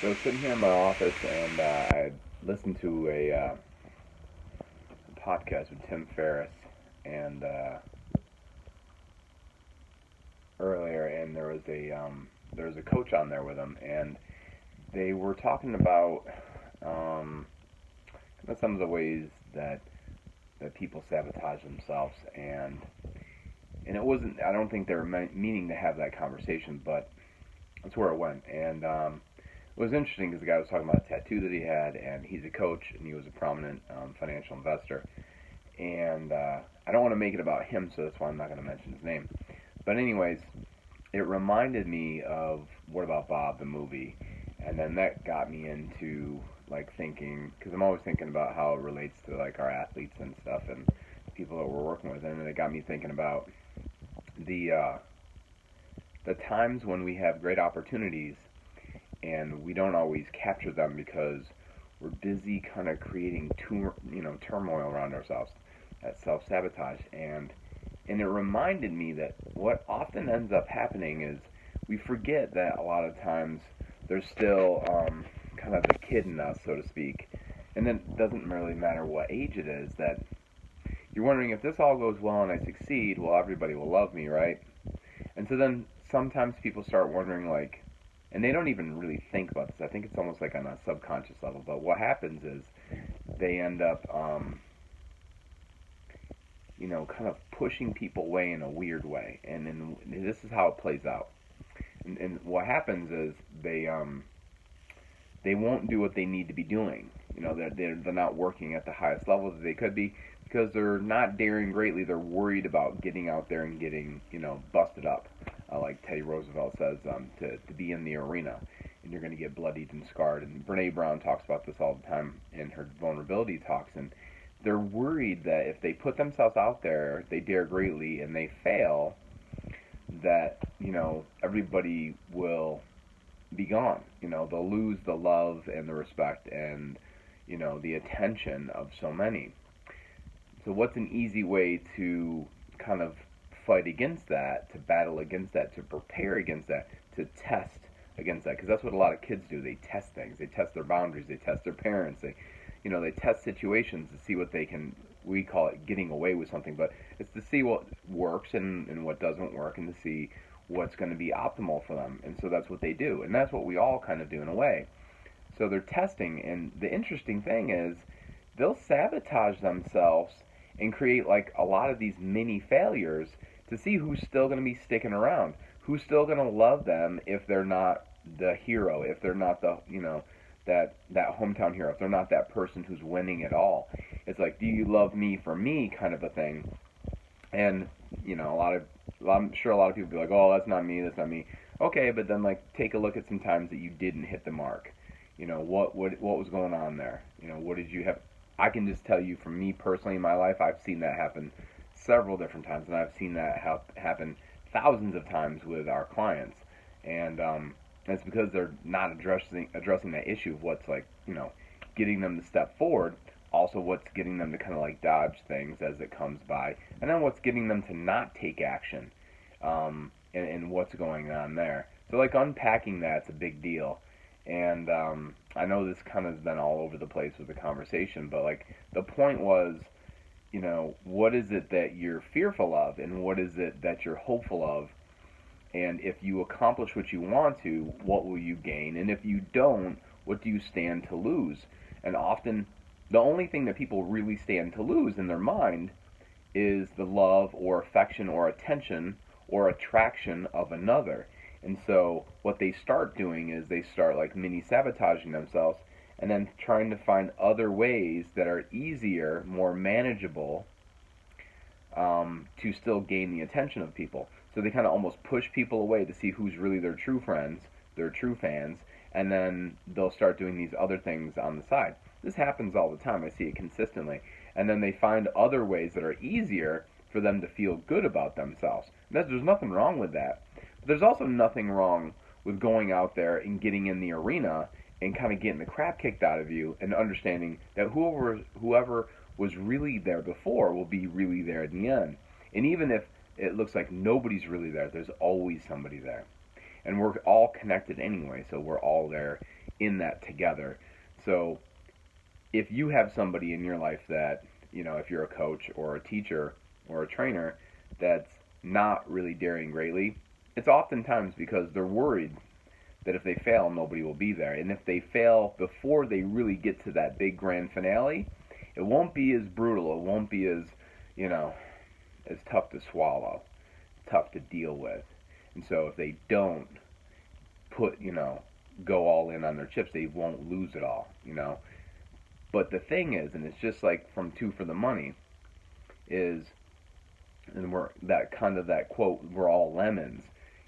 So I was sitting here in my office and I listened to a podcast with Tim Ferriss and earlier, and there was a coach on there with him, and they were talking about um, kind of some of the ways that people sabotage themselves, and it wasn't. I don't think they were meaning to have that conversation, but that's where it went, and it was interesting because the guy was talking about a tattoo that he had, and he's a coach, and he was a prominent financial investor. And I don't want to make it about him, so that's why I'm not going to mention his name. But anyways, it reminded me of What About Bob, the movie, and then that got me into like thinking, because I'm always thinking about how it relates to like our athletes and stuff and people that we're working with, and then it got me thinking about the uh, the times when we have great opportunities and we don't always capture them because we're busy kind of creating turmoil around ourselves, that self-sabotage. And it reminded me that what often ends up happening is we forget that a lot of times there's still kind of the kid in us, so to speak, and then it doesn't really matter what age it is, that you're wondering, if this all goes well and I succeed, well, everybody will love me, right? And so then sometimes people start wondering, like, and they don't even really think about this. I think it's almost like on a subconscious level. But what happens is they end up, kind of pushing people away in a weird way. And then this is how it plays out. And what happens is they won't do what they need to be doing. They're not working at the highest level that they could be because they're not daring greatly. They're worried about getting out there and getting busted up, like Teddy Roosevelt says, to be in the arena, and you're going to get bloodied and scarred. And Brene Brown talks about this all the time in her vulnerability talks. And they're worried that if they put themselves out there, they dare greatly, and they fail, that everybody will be gone. They'll lose the love and the respect and the attention of so many. So what's an easy way to kind of fight against that, to battle against that, to prepare against that, to test against that? Because that's what a lot of kids do. They test things. They test their boundaries. They test their parents. They test situations to see what they can. We call it getting away with something, but it's to see what works and what doesn't work, and to see what's going to be optimal for them. And so that's what they do, and that's what we all kind of do in a way. So they're testing, and the interesting thing is they'll sabotage themselves and create like a lot of these mini failures to see who's still going to be sticking around, who's still going to love them if they're not the hero, if they're not the that hometown hero, if they're not that person who's winning it all. It's like, do you love me for me kind of a thing. And I'm sure a lot of people be like, oh, that's not me, that's not me. Okay, but then like take a look at some times that you didn't hit the mark. What was going on there? What did you have? I can just tell you, from me personally in my life, I've seen that happen several different times, and I've seen that happen thousands of times with our clients. And it's because they're not addressing that issue of what's like, getting them to step forward. Also, what's getting them to kind of like dodge things as it comes by, and then what's getting them to not take action, and what's going on there. So like unpacking that's a big deal. And I know this kind of has been all over the place with the conversation, but like the point was, what is it that you're fearful of, and what is it that you're hopeful of? And if you accomplish what you want to, what will you gain? And if you don't, what do you stand to lose? And often, the only thing that people really stand to lose in their mind is the love or affection or attention or attraction of another. And so what they start doing is they start like mini sabotaging themselves and then trying to find other ways that are easier, more manageable, to still gain the attention of people. So they kind of almost push people away to see who's really their true friends, their true fans, and then they'll start doing these other things on the side. This happens all the time. I see it consistently. And then they find other ways that are easier for them to feel good about themselves. There's nothing wrong with that. But there's also nothing wrong with going out there and getting in the arena and kind of getting the crap kicked out of you and understanding that whoever was really there before will be really there at the end. And even if it looks like nobody's really there, there's always somebody there. And we're all connected anyway, so we're all there in that together. So if you have somebody in your life that, if you're a coach or a teacher or a trainer that's not really daring greatly, it's oftentimes because they're worried that if they fail, nobody will be there. And if they fail before they really get to that big grand finale, it won't be as brutal. It won't be as, as tough to swallow, tough to deal with. And so if they don't put, go all in on their chips, they won't lose it all. But the thing is, and it's just like from Two for the Money, is, and we're that quote, we're all lemons.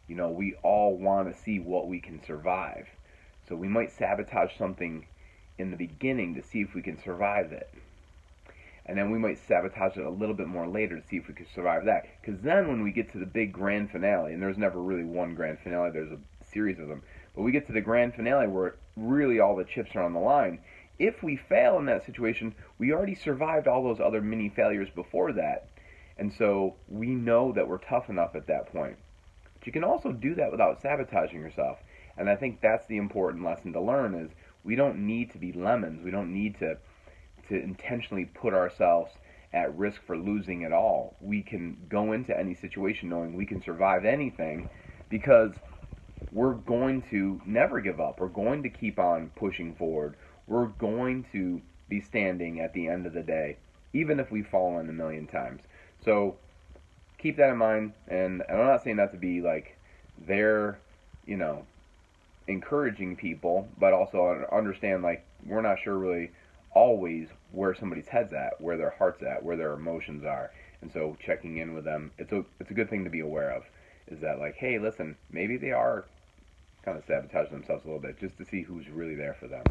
We all want to see what we can survive. So we might sabotage something in the beginning to see if we can survive it. And then we might sabotage it a little bit more later to see if we can survive that. Because then when we get to the big grand finale, and there's never really one grand finale, there's a series of them, but we get to the grand finale where really all the chips are on the line. If we fail in that situation, we already survived all those other mini failures before that. And so we know that we're tough enough at that point. But you can also do that without sabotaging yourself. And I think that's the important lesson to learn is we don't need to be lemons. We don't need to intentionally put ourselves at risk for losing it all. We can go into any situation knowing we can survive anything because we're going to never give up. We're going to keep on pushing forward. We're going to be standing at the end of the day, even if we've fallen a million times. So keep that in mind, and I'm not saying that to be like they're, encouraging people, but also understand like we're not sure really always where somebody's head's at, where their heart's at, where their emotions are. And so checking in with them, it's a good thing to be aware of, is that like, hey, listen, maybe they are kind of sabotaging themselves a little bit just to see who's really there for them.